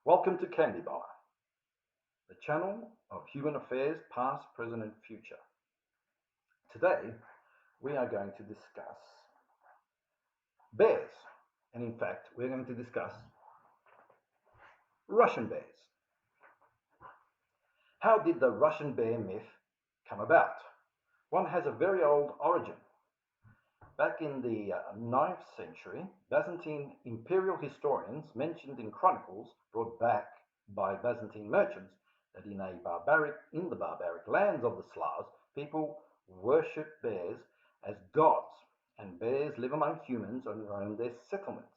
Welcome to Candy Bar, the channel of human affairs past, present, and future. Today, we are going to discuss bears, and in fact, we're going to discuss Russian bears. How did the Russian bear myth come about? One has a very old origin. Back in the 9th century, Byzantine imperial historians mentioned in chronicles brought back by Byzantine merchants that in the barbaric lands of the Slavs, people worship bears as gods, and bears live among humans and roam their settlements.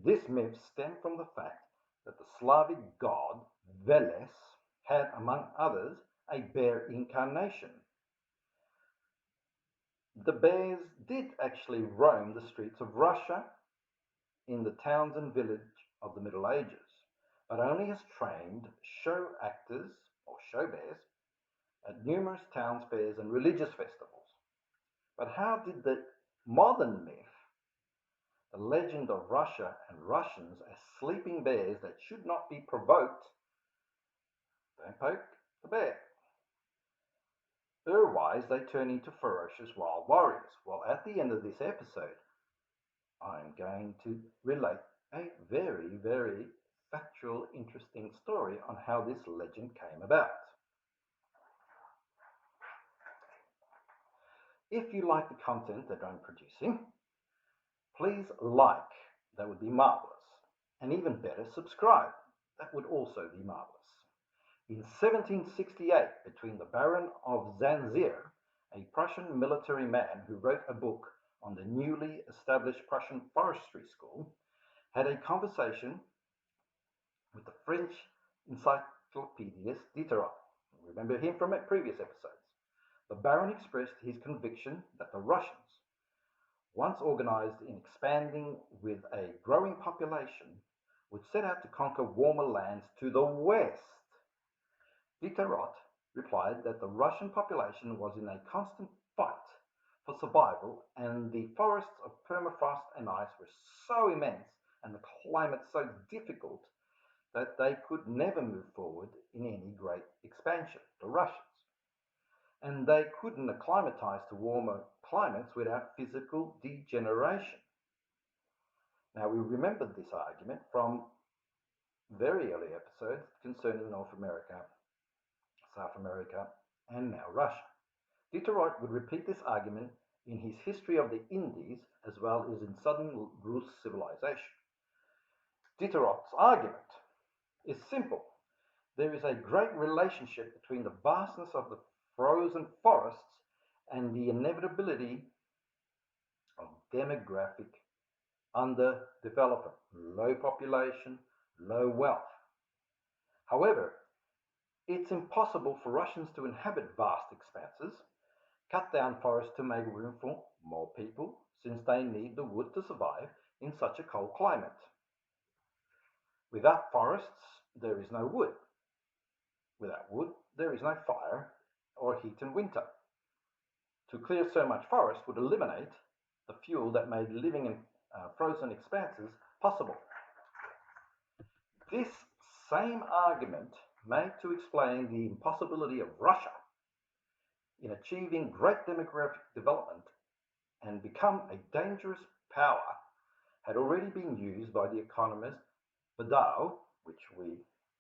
This myth stemmed from the fact that the Slavic god Veles had, among others, a bear incarnation. The bears did actually roam the streets of Russia in the towns and villages of the Middle Ages, but only as trained show actors or show bears at numerous town fairs and religious festivals. But how did the modern myth, the legend of Russia and Russians as sleeping bears that should not be provoked, don't poke the bear? Otherwise, they turn into ferocious wild warriors. Well, at the end of this episode, I'm going to relate a very, very factual, interesting story on how this legend came about. If you like the content that I'm producing, please like, that would be marvelous. And even better, subscribe, that would also be marvelous. In 1768, between the Baron of Zanzir, a Prussian military man who wrote a book on the newly established Prussian forestry school, had a conversation with the French encyclopedist Diderot. Remember him from previous episodes. The Baron expressed his conviction that the Russians, once organized in expanding with a growing population, would set out to conquer warmer lands to the west. Diderot replied that the Russian population was in a constant fight for survival, and the forests of permafrost and ice were so immense and the climate so difficult that they could never move forward in any great expansion, the Russians. And they couldn't acclimatize to warmer climates without physical degeneration. Now, we remembered this argument from very early episodes concerning North America, South America, and now Russia. Diderot would repeat this argument in his History of the Indies as well as in Southern Rus civilization. Diderot's argument is simple. There is a great relationship between the vastness of the frozen forests and the inevitability of demographic underdevelopment, low population, low wealth. However, it's impossible for Russians to inhabit vast expanses, cut down forests to make room for more people, since they need the wood to survive in such a cold climate. Without forests, there is no wood. Without wood, there is no fire or heat in winter. To clear so much forest would eliminate the fuel that made living in frozen expanses possible. This same argument made to explain the impossibility of Russia in achieving great demographic development and become a dangerous power had already been used by the economist Badow, which we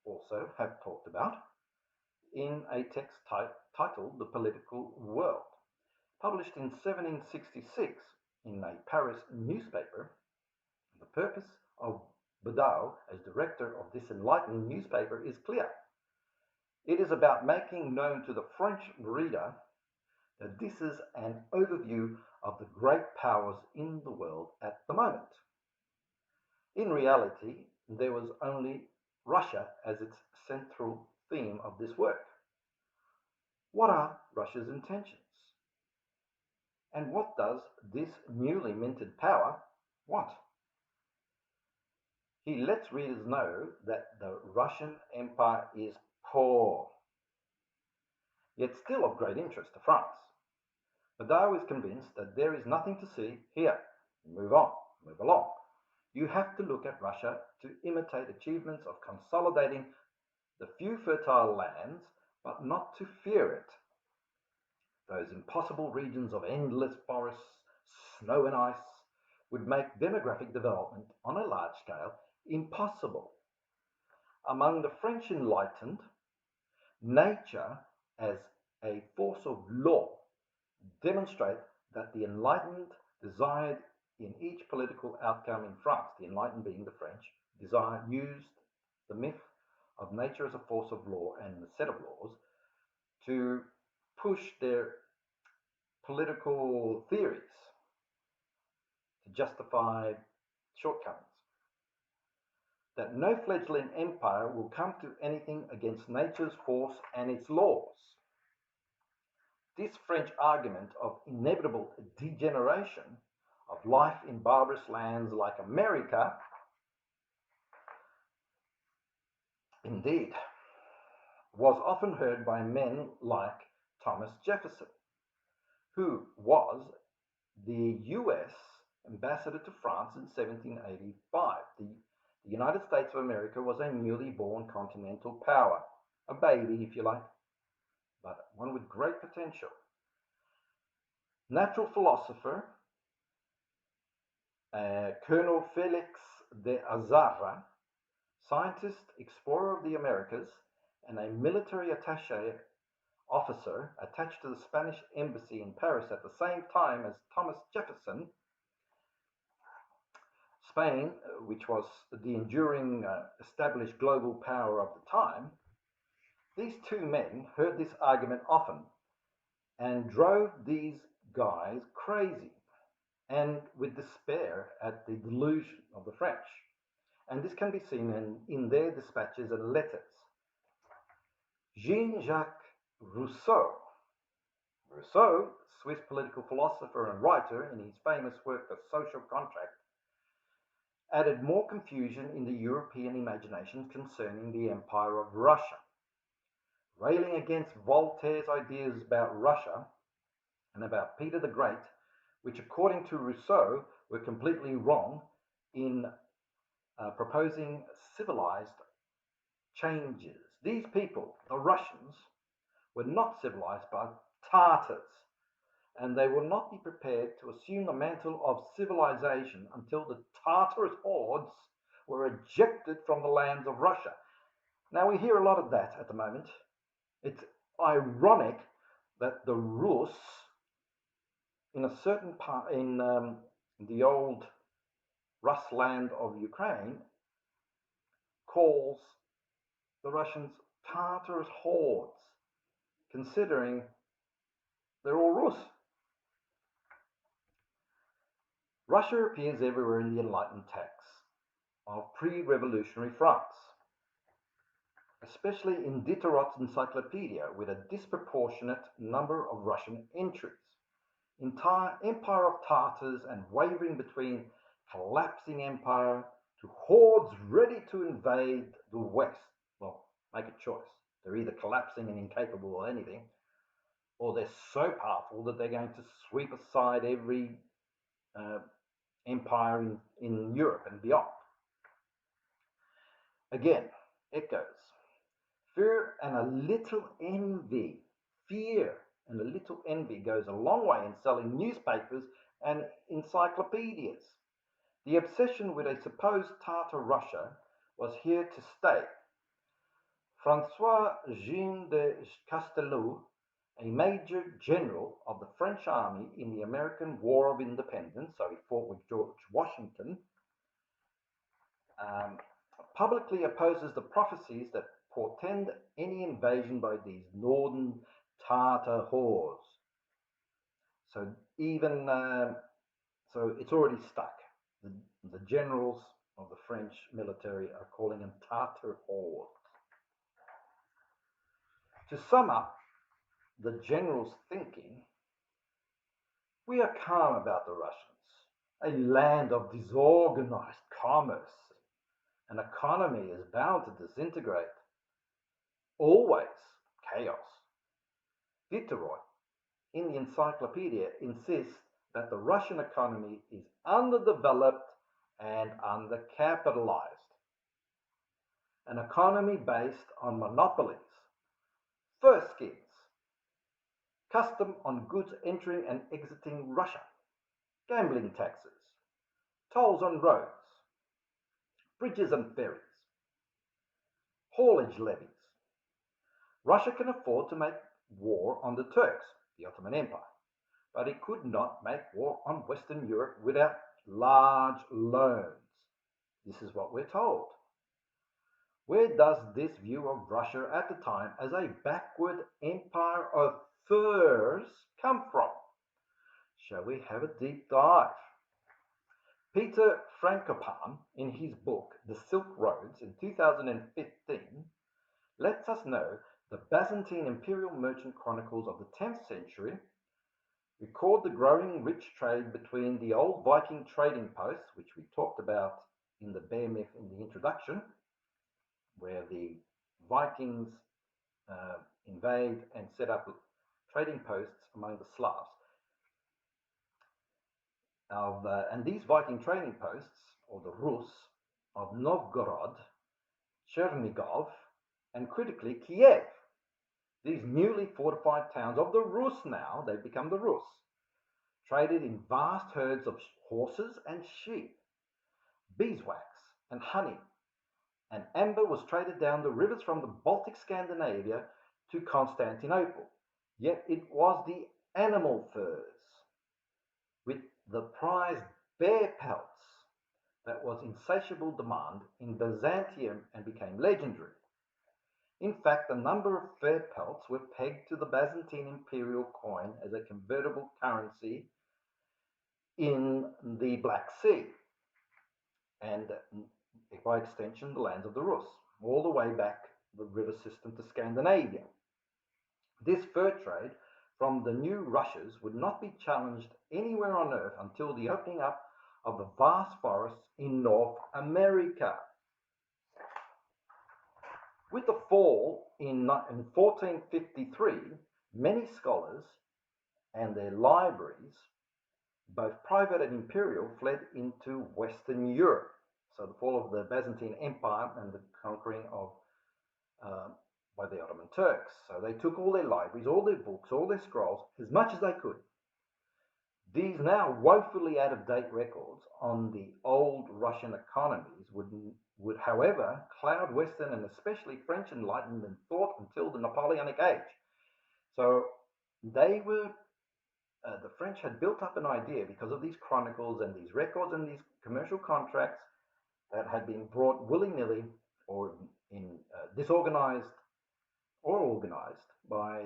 also have talked about, in a text titled The Political World. Published in 1766 in a Paris newspaper, the purpose of Badow as director of this enlightened newspaper is clear. It is about making known to the French reader that this is an overview of the great powers in the world at the moment. In reality, there was only Russia as its central theme of this work. What are Russia's intentions? And what does this newly minted power want? He lets readers know that the Russian Empire is poor, yet still of great interest to France. Badow is convinced that there is nothing to see here. Move on, move along. you have to look at Russia to imitate achievements of consolidating the few fertile lands, but not to fear it. Those impossible regions of endless forests, snow and ice would make demographic development on a large scale impossible. Among the French enlightened, nature as a force of law demonstrate that the enlightened desired in each political outcome in France, the enlightened being the French, used the myth of nature as a force of law and a set of laws to push their political theories to justify shortcomings. That no fledgling empire will come to anything against nature's force and its laws. This French argument of inevitable degeneration of life in barbarous lands like America, indeed, was often heard by men like Thomas Jefferson, who was the US ambassador to France in 1785. The United States of America was a newly born continental power, a baby, if you like, but one with great potential. Natural philosopher Colonel Felix de Azara, scientist, explorer of the Americas, and a military attaché officer attached to the Spanish embassy in Paris at the same time as Thomas Jefferson, Spain, which was the enduring established global power of the time, these two men heard this argument often and drove these guys crazy and with despair at the delusion of the French. And this can be seen in their dispatches and letters. Jean-Jacques Rousseau, Swiss political philosopher and writer, in his famous work The Social Contract, added more confusion in the European imagination concerning the Empire of Russia. Railing against Voltaire's ideas about Russia and about Peter the Great, which according to Rousseau were completely wrong in proposing civilized changes. These people, the Russians, were not civilized but Tartars, and they will not be prepared to assume the mantle of civilization until the Tartar hordes were ejected from the lands of Russia. Now we hear a lot of that at the moment. It's ironic that the Rus, in a certain part in the old Rus land of Ukraine, calls the Russians Tartar hordes, considering they're all Rus. Russia appears everywhere in the enlightened texts of pre-revolutionary France, especially in Diderot's encyclopedia, with a disproportionate number of Russian entries. Entire empire of Tartars and wavering between collapsing empire to hordes ready to invade the West. Well, make a choice. They're either collapsing and incapable of anything, or they're so powerful that they're going to sweep aside every empire in Europe and beyond. Again, it goes. Fear and a little envy. Fear and a little envy goes a long way in selling newspapers and encyclopedias. The obsession with a supposed Tartar Russia was here to stay. Francois Jean de Castelou, a major general of the French army in the American War of Independence, so he fought with George Washington, publicly opposes the prophecies that portend any invasion by these northern Tartar hordes. So so it's already stuck. The generals of the French military are calling them Tartar hordes. To sum up the general's thinking, we are calm about the Russians, a land of disorganized commerce. An economy is bound to disintegrate. Always chaos. Diderot, in the encyclopedia, insists that the Russian economy is underdeveloped and undercapitalized. An economy based on monopolies, fur skins, custom on goods entering and exiting Russia, gambling taxes, tolls on roads, bridges and ferries, haulage levies. Russia can afford to make war on the Turks, the Ottoman Empire, but it could not make war on Western Europe without large loans. This is what we're told. Where does this view of Russia at the time as a backward empire of furs come from? Shall we have a deep dive? Peter Frankopan, in his book The Silk Roads in 2015, lets us know the Byzantine imperial merchant chronicles of the 10th century record the growing rich trade between the old Viking trading posts, which we talked about in the bear myth in the introduction, where the Vikings invade and set up trading posts among the Slavs. And these Viking trading posts, or the Rus, of Novgorod, Chernigov, and critically Kiev. These newly fortified towns of the Rus now, they've become the Rus, traded in vast herds of horses and sheep, beeswax and honey, and amber was traded down the rivers from the Baltic Scandinavia to Constantinople. Yet it was the animal furs, with the prized bear pelts, that was insatiable demand in Byzantium and became legendary. In fact, a number of fur pelts were pegged to the Byzantine imperial coin as a convertible currency in the Black Sea, and by extension the lands of the Rus, all the way back the river system to Scandinavia. This fur trade from the new Russias would not be challenged anywhere on earth until the opening up of the vast forests in North America. With the fall in 1453, many scholars and their libraries, both private and imperial, fled into Western Europe. So the fall of the Byzantine Empire and the conquering of by the Ottoman Turks. So they took all their libraries, all their books, all their scrolls, as much as they could. These now woefully out-of-date records on the old Russian economies would, however, cloud Western and especially French Enlightenment thought until the Napoleonic age. So they were, the French had built up an idea because of these chronicles and these records and these commercial contracts that had been brought willy-nilly or in disorganized or organized by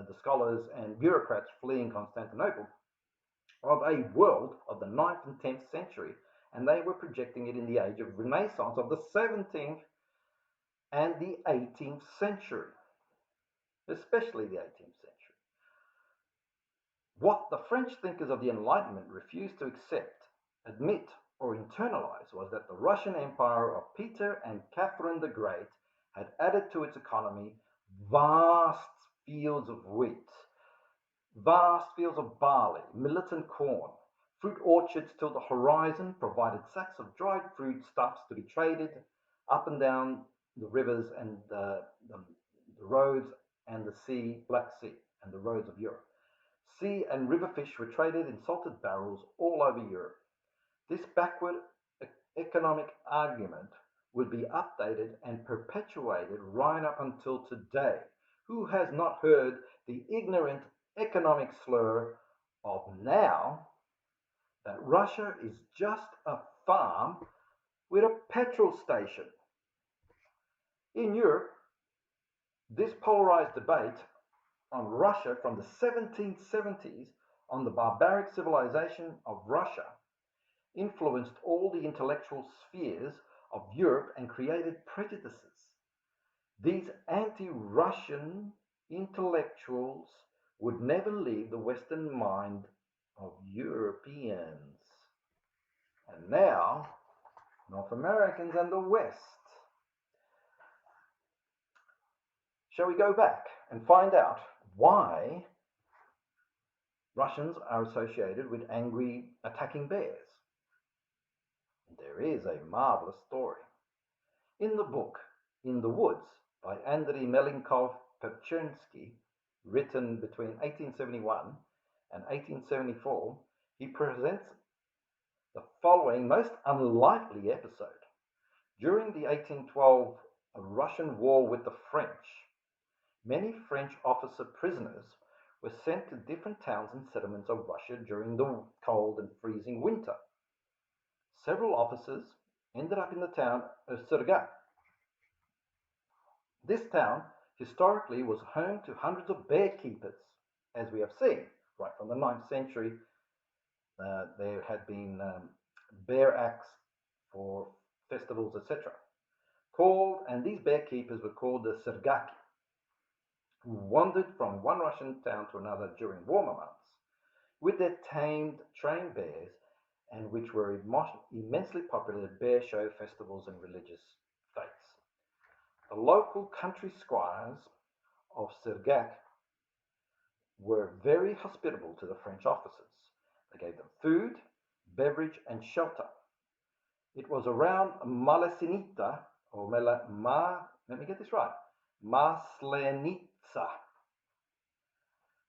the scholars and bureaucrats fleeing Constantinople, of a world of the 9th and 10th century, and they were projecting it in the age of Renaissance of the 17th and the 18th century, especially the 18th century. What the French thinkers of the Enlightenment refused to accept, admit, or internalize was that the Russian Empire of Peter and Catherine the Great had added to its economy vast fields of wheat, vast fields of barley, millet and corn, fruit orchards till the horizon provided sacks of dried fruit stuffs to be traded up and down the rivers and the roads and the sea, Black Sea, and the roads of Europe. Sea and river fish were traded in salted barrels all over Europe. This backward economic argument would be updated and perpetuated right up until today. Who has not heard the ignorant economic slur of now that Russia is just a farm with a petrol station? In Europe, this polarized debate on Russia from the 1770s on the barbaric civilization of Russia influenced all the intellectual spheres of Europe and created prejudices. These anti-Russian intellectuals would never leave the Western mind of Europeans. And now, North Americans and the West. Shall we go back and find out why Russians are associated with angry, attacking bears? There is a marvelous story. In the book In the Woods by Andrei Melenkov-Perchensky, written between 1871 and 1874, he presents the following most unlikely episode. During the 1812 Russian War with the French, many French officer prisoners were sent to different towns and settlements of Russia during the cold and freezing winter. Several officers ended up in the town of Surgat. This town historically was home to hundreds of bear keepers, as we have seen. Right from the 9th century, there had been bear acts for festivals, etc. And these bear keepers were called the Sergaki, who wandered from one Russian town to another during warmer months with their tamed, trained bears, and which were immensely popular at bear show festivals and religious faiths. The local country squires of Sergak were very hospitable to the French officers. They gave them food, beverage, and shelter. It was around Malasinita, or let me get this right, Maslenitsa,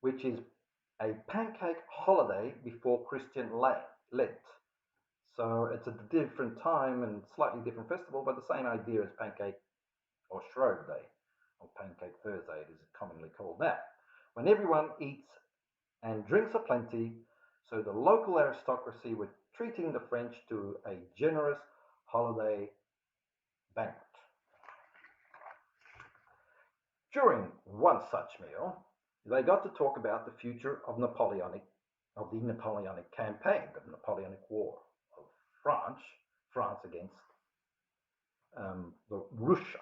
which is a pancake holiday before Christian Lent. So it's a different time and slightly different festival, but the same idea as Pancake or Shrove Day, or Pancake Thursday, it is commonly called now, when everyone eats and drinks aplenty. So the local aristocracy were treating the French to a generous holiday banquet. During one such meal, they got to talk about the future of the Napoleonic campaign, the Napoleonic War of France against Russia.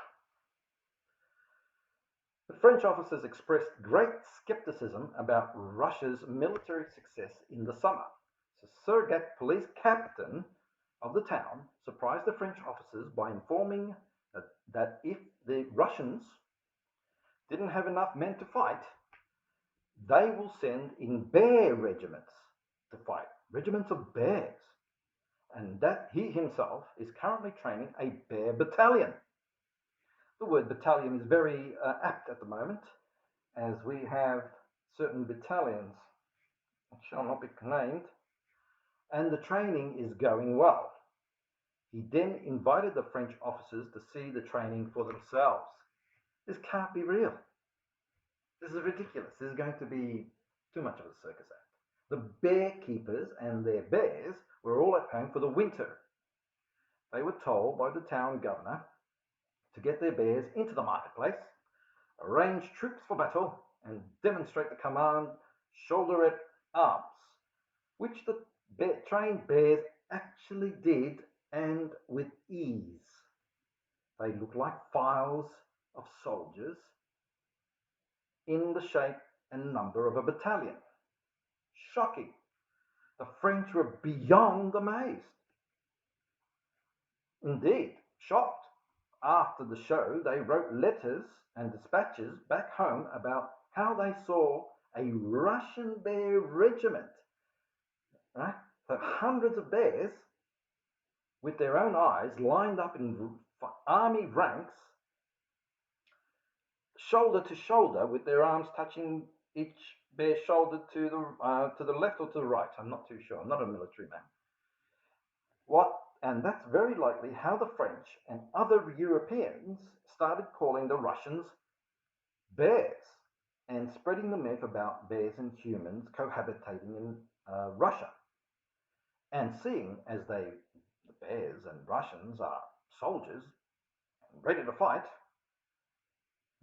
The French officers expressed great skepticism about Russia's military success in the summer. So Sergak, police captain of the town, surprised the French officers by informing that if the Russians didn't have enough men to fight, they will send in bear regiments to fight, regiments of bears, and that he himself is currently training a bear battalion. The word battalion is very apt at the moment, as we have certain battalions which shall not be named, and the training is going well. He then invited the French officers to see the training for themselves. This can't be real. This is ridiculous. This is going to be too much of a circus act. The bear keepers and their bears were all at home for the winter. They were told by the town governor to get their bears into the marketplace, arrange troops for battle, and demonstrate the command shoulder at arms, which the trained bears actually did, and with ease. They looked like files of soldiers in the shape and number of a battalion. Shocking. The French were beyond amazed. Indeed, shocked. After the show, they wrote letters and dispatches back home about how they saw a Russian bear regiment, right? So hundreds of bears with their own eyes lined up in army ranks, shoulder to shoulder, with their arms touching each bear's shoulder to the left or to the right. I'm not too sure. I'm not a military man. And that's very likely how the French and other Europeans started calling the Russians bears and spreading the myth about bears and humans cohabitating in Russia. And seeing as the bears and Russians are soldiers ready to fight,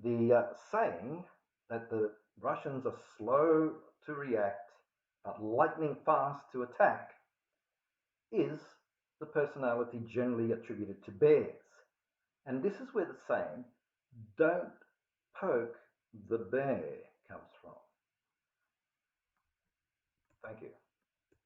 the saying that the Russians are slow to react but lightning fast to attack is the personality generally attributed to bears. And this is where the saying, "Don't poke the bear," comes from. Thank you.